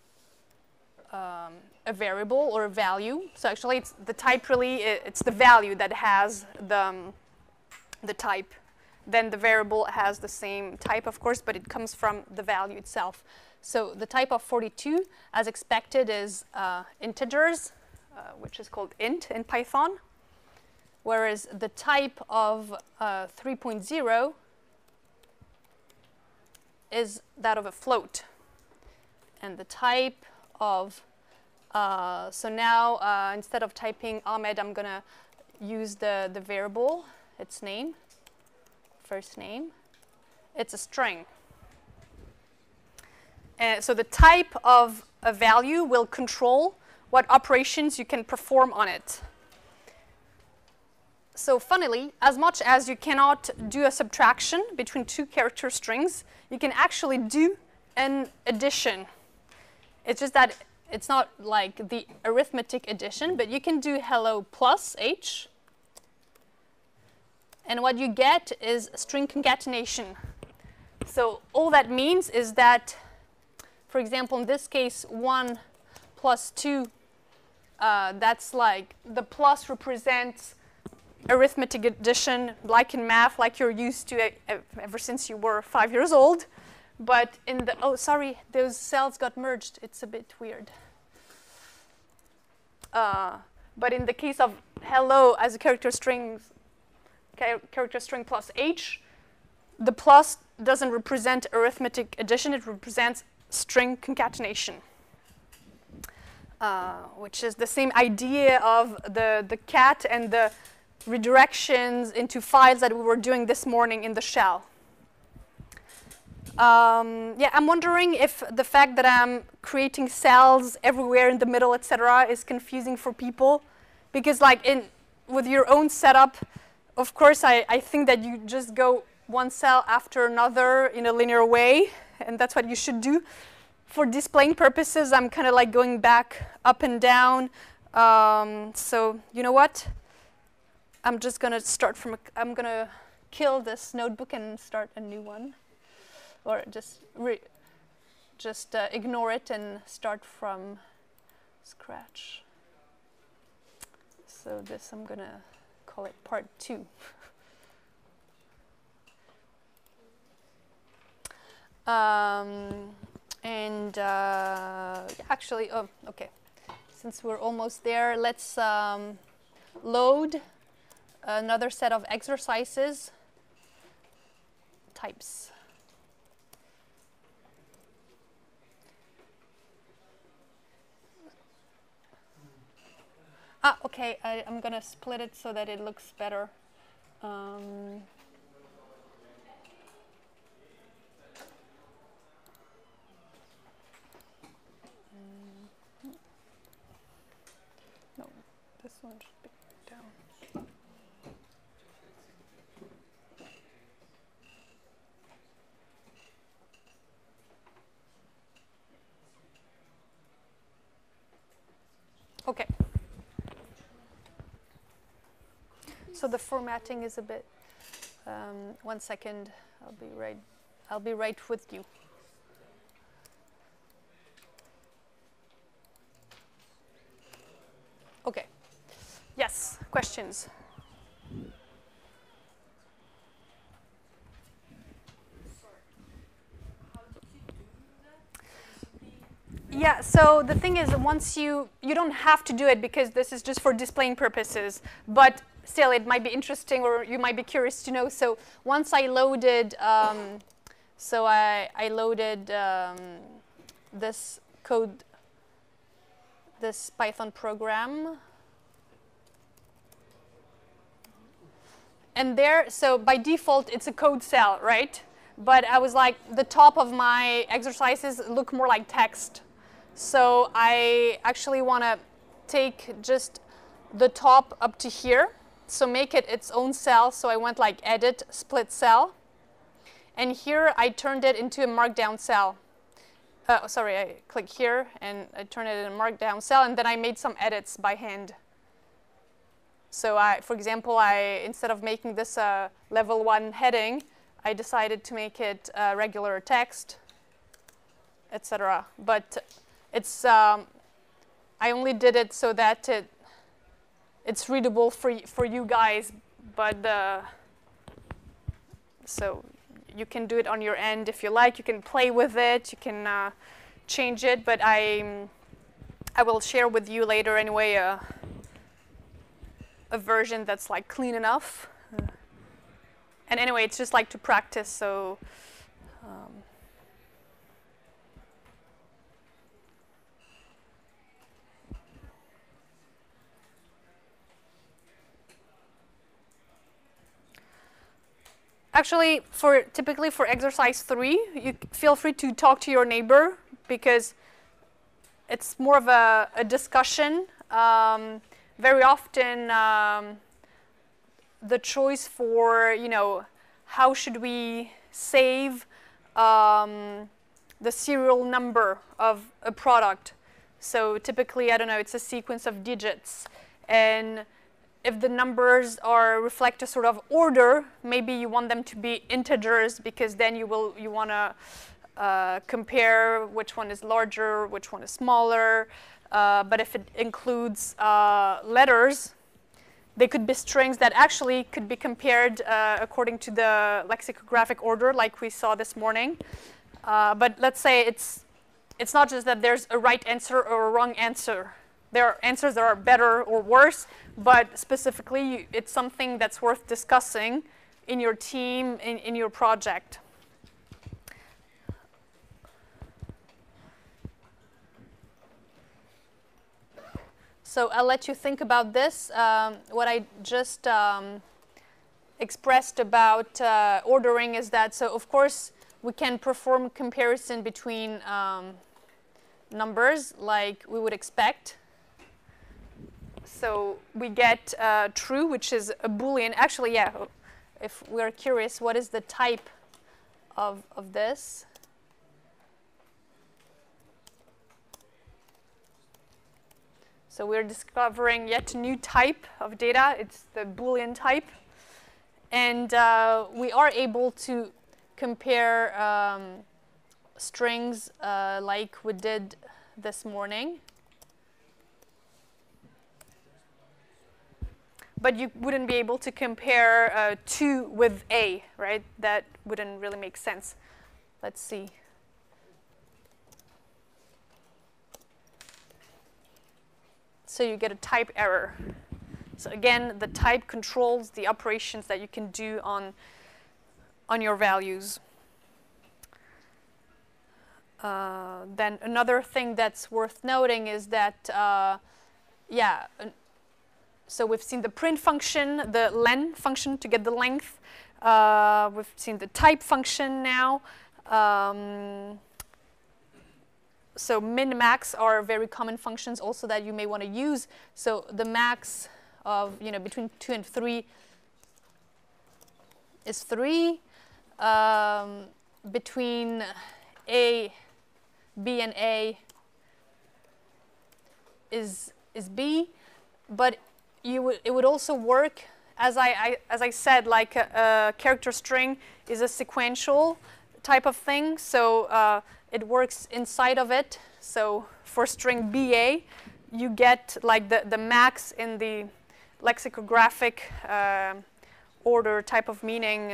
a variable or a value. So actually, it's the type really, it's the value that has the type. Then the variable has the same type, of course, but it comes from the value itself. So the type of 42, as expected, is integers, which is called int in Python, whereas the type of 3.0 is that of a float. And the type of, so now instead of typing Ahmed, I'm going to use the variable, its name, first name. It's a string. So the type of a value will control what operations you can perform on it. So funnily, as much as you cannot do a subtraction between two character strings, you can actually do an addition. It's just that it's not like the arithmetic addition, but you can do hello plus h. And what you get is string concatenation. So all that means is that, for example, in this case, 1 plus 2, that's like the plus represents arithmetic addition, like in math, like you're used to ever since you were 5 years old. But in the, oh, sorry, those cells got merged. It's a bit weird. But in the case of hello as a character string plus h, the plus doesn't represent arithmetic addition. It represents string concatenation, which is the same idea of the cat and the redirections into files that we were doing this morning in the shell. Yeah, I'm wondering if the fact that I'm creating cells everywhere in the middle, etc., is confusing for people, because like with your own setup, of course, I think that you just go one cell after another in a linear way, and that's what you should do. For displaying purposes, I'm kind of like going back up and down. So you know what? I'm just gonna start from. I'm gonna kill this notebook and start a new one, or just ignore it and start from scratch. So this I'm gonna call it part 2. Actually, oh, okay. Since we're almost there, let's load another set of exercises types. Okay, I'm going to split it so that it looks better. No, this one should be down. Okay. So the formatting is a bit. 1 second. I'll be right with you. Okay. Yes. Questions. Yeah, so the thing is, once you don't have to do it because this is just for displaying purposes, but still it might be interesting or you might be curious to know. So once I loaded, I loaded this code, this Python program. And there, so by default, it's a code cell, right? But I was like, the top of my exercises look more like text. So I actually want to take just the top up to here, so make it its own cell. So I went like edit, split cell. And here I turned it into a markdown cell. Sorry, I click here and I turn it in a markdown cell, and then I made some edits by hand. So for example, instead of making this a level 1 heading, I decided to make it regular text, etc. But it's I only did it so that it's readable for you guys, but so you can do it on your end if you like. You can play with it. You can change it, but I will share with you later anyway a version that's like clean enough. And anyway, it's just like to practice, so actually, typically for exercise 3, you feel free to talk to your neighbor because it's more of a discussion. Very often, the choice for, how should we save the serial number of a product. So typically, I don't know, it's a sequence of digits. And if the numbers reflect a sort of order, maybe you want them to be integers because then you want to compare which one is larger, which one is smaller. But if it includes letters, they could be strings that actually could be compared according to the lexicographic order like we saw this morning. But let's say it's not just that there's a right answer or a wrong answer. There are answers that are better or worse, but specifically it's something that's worth discussing in your team, in your project. So I'll let you think about this. What I just expressed about ordering is that, so of course, we can perform comparison between numbers like we would expect. So we get true, which is a Boolean. Actually, yeah, if we're curious, what is the type of this? So we're discovering yet a new type of data. It's the Boolean type. And we are able to compare strings like we did this morning. But you wouldn't be able to compare 2 with A, right? That wouldn't really make sense. Let's see. So you get a type error. So again, the type controls the operations that you can do on your values. Then another thing that's worth noting is that, so we've seen the print function, the len function to get the length. We've seen the type function now. So min, max are very common functions also that you may want to use. So the max of, between 2 and 3 is 3. Between B and A is B. But it would also work, as I said, like a character string is a sequential type of thing. So it works inside of it. So for string BA, you get like the max in the lexicographic order type of meaning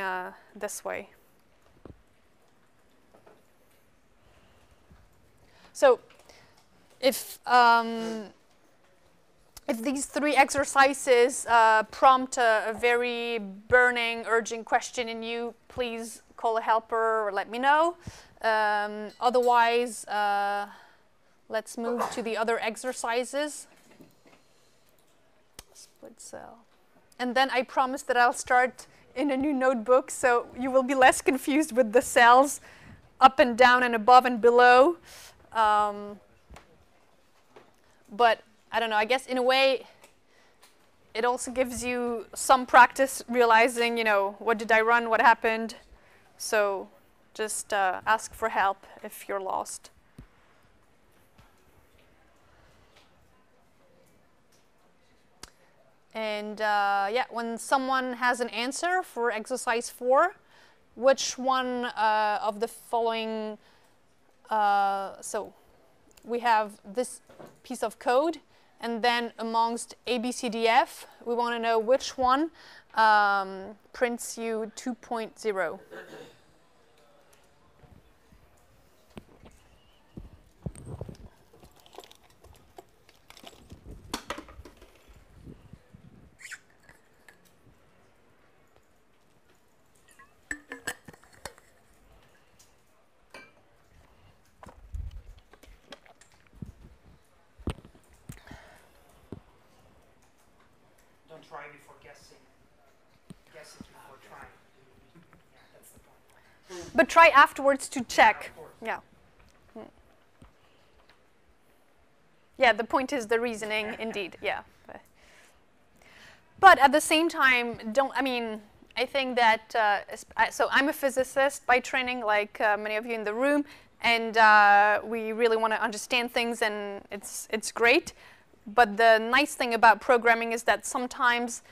this way. So if these 3 exercises prompt a very burning, urgent question in you, please call a helper or let me know. Otherwise, let's move to the other exercises. Split cell. And then I promise that I'll start in a new notebook, so you will be less confused with the cells up and down and above and below. But I don't know, I guess in a way, it also gives you some practice realizing, what did I run, what happened. So just ask for help if you're lost. And when someone has an answer for exercise 4, which one of the following, so we have this piece of code, and then amongst A, B, C, D, F, we want to know which one prints you 2.0. Try before guessing. Guess it before trying. Yeah, that's the point. But try afterwards to check. Yeah. Yeah, the point is the reasoning, indeed. Yeah. But at the same time, I think that, so I'm a physicist by training, like many of you in the room, and we really want to understand things, and it's great. But the nice thing about programming is that sometimes,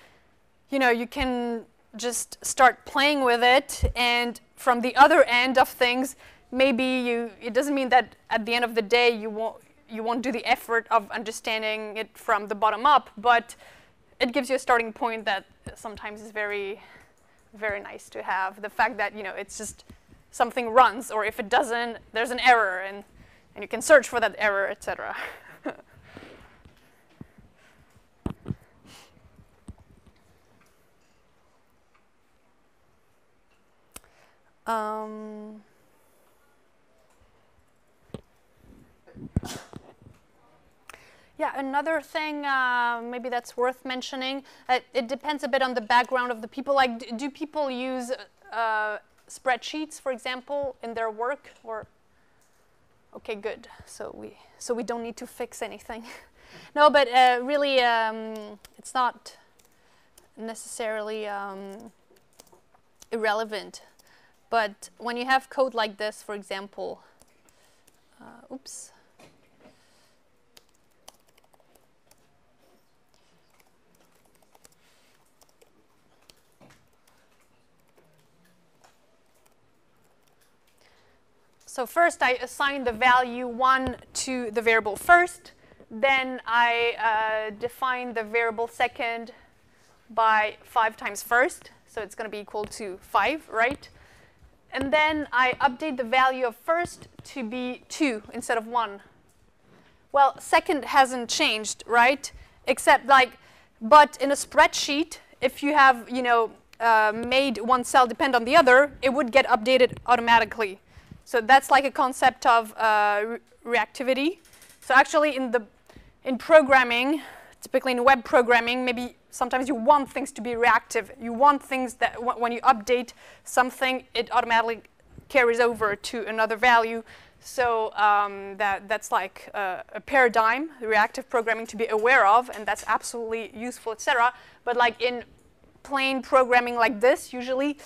you can just start playing with it, and from the other end of things, maybe it doesn't mean that at the end of the day you won't do the effort of understanding it from the bottom up, but it gives you a starting point that sometimes is very, very nice to have. The fact that, it's just something runs, or if it doesn't, there's an error, and you can search for that error, etc. Yeah, another thing maybe that's worth mentioning, it depends a bit on the background of the people. Like, do people use spreadsheets, for example, in their work? Or okay, good. So we don't need to fix anything. No, but really, it's not necessarily irrelevant. But when you have code like this, for example, oops. So first I assign the value 1 to the variable first, then I define the variable second by 5 times first, so it's going to be equal to 5, right? And then I update the value of first to be 2 instead of 1. Well, second hasn't changed, right? Except but in a spreadsheet, if you have, made one cell depend on the other, it would get updated automatically. So that's like a concept of reactivity. So actually in programming, typically in web programming, maybe sometimes you want things to be reactive. You want things that when you update something, it automatically carries over to another value. So that's like a paradigm, reactive programming, to be aware of, and that's absolutely useful, etc. But like in plain programming like this, usually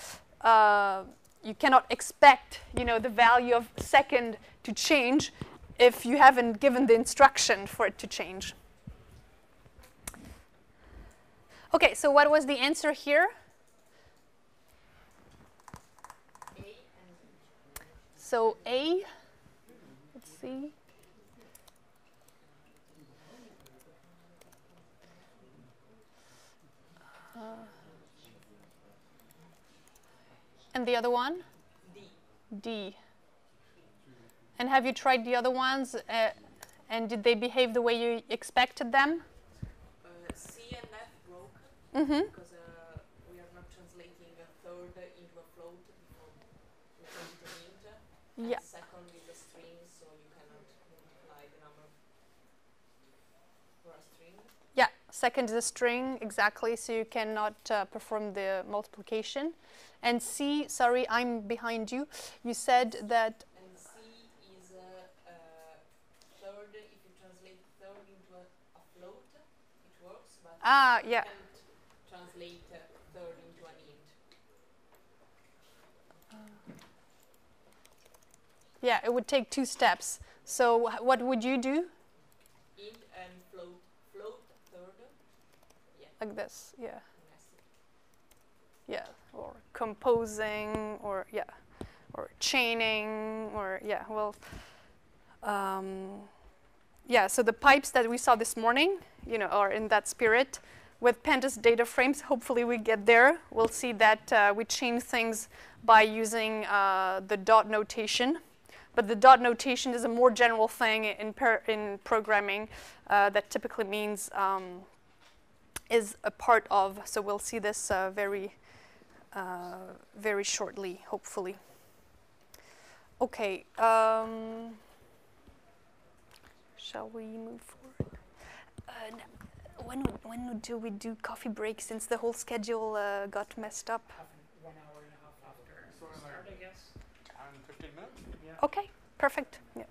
you cannot expect, the value of second to change if you haven't given the instruction for it to change. Okay, so what was the answer here? A and B. So A, let's see. And the other one? D. D. And have you tried the other ones? And did they behave the way you expected them? C and F broke because we are not translating a third into a float before we change the int. Yeah. And second is a string, so you cannot multiply the number for a string. Yeah, second is a string, exactly, so you cannot perform the multiplication. And C, sorry, I'm behind you. You said that... And C is third. If you translate third into a float, it works, but yeah. you can't translate third into an int. Yeah, it would take 2 steps. So what would you do? Int and float third. Yeah. Like this, yeah. Yeah, or composing, or yeah, or chaining, or yeah, well, yeah, so the pipes that we saw this morning, you know, are in that spirit. With pandas data frames, hopefully we get there. We'll see that we change things by using the dot notation. But the dot notation is a more general thing in programming that typically means is a part of. So we'll see this very shortly, hopefully. Okay. Shall we move forward? When do we do coffee break, since the whole schedule got messed up? 1 hour and a half after start, I guess. 15 minutes? Yeah. Okay, perfect. Yeah.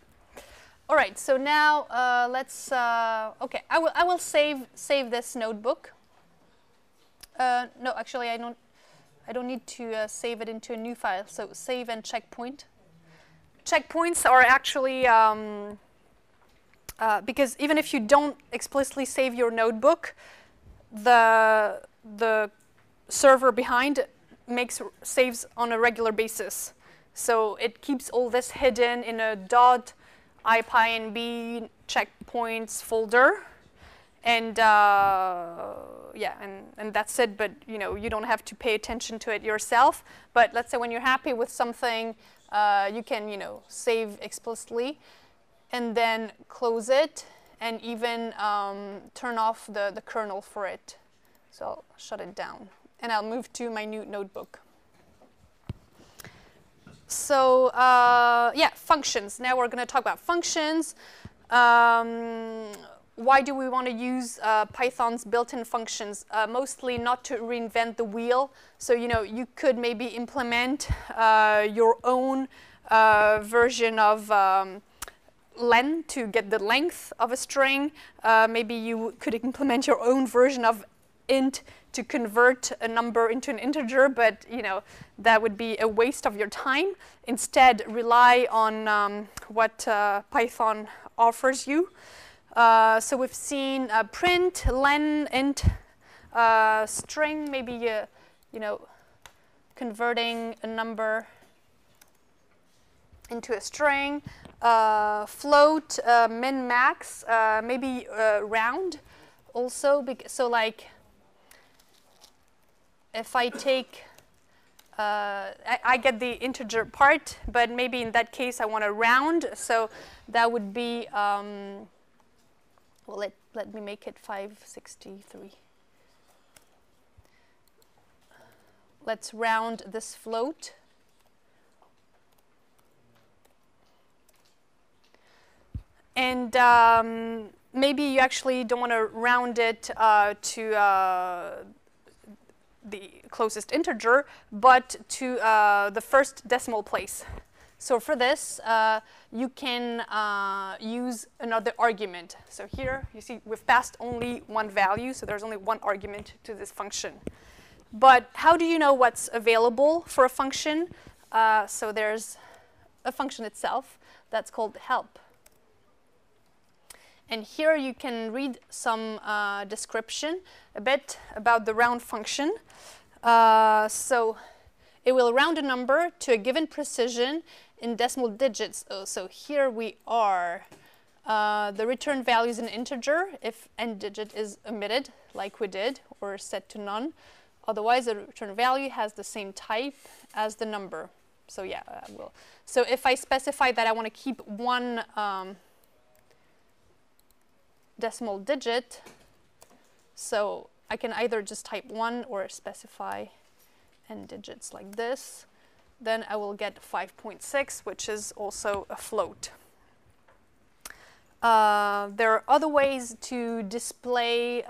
All right. So now let's. Okay, I will save this notebook. No, actually, I don't need to save it into a new file. So save and checkpoint. Checkpoints are actually. Because even if you don't explicitly save your notebook, the server behind saves on a regular basis. So it keeps all this hidden in a .ipynb checkpoints folder, and yeah, and that's it. But you know, you don't have to pay attention to it yourself. But let's say when you're happy with something, you can save explicitly. And then close it, and even turn off the kernel for it. So I'll shut it down. And I'll move to my new notebook. So yeah, functions. Now we're going to talk about functions. Why do we want to use Python's built-in functions? Mostly not to reinvent the wheel. So you could maybe implement your own version of len to get the length of a string. Maybe you could implement your own version of int to convert a number into an integer, but that would be a waste of your time. Instead, rely on what Python offers you. So we've seen print, len, int, string, maybe converting a number into a string, float, min, max, maybe round also. So like if I take, I get the integer part, but maybe in that case I want to round. So that would be, well, let me make it 563. Let's round this float. And maybe you actually don't want to round it to the closest integer, but to the first decimal place. So for this, you can use another argument. So here, you see, we've passed only one value, so there's only one argument to this function. But how do you know what's available for a function? So there's a function itself that's called help. And here you can read some description a bit about the round function. So it will round a number to a given precision in decimal digits. So here we are. The return value is an integer if n digit is omitted, like we did, or set to none. Otherwise, the return value has the same type as the number. So yeah, I will. So if I specify that I want to keep one decimal digit, so I can either just type 1 or specify n digits like this, then I will get 5.6, which is also a float. There are other ways to display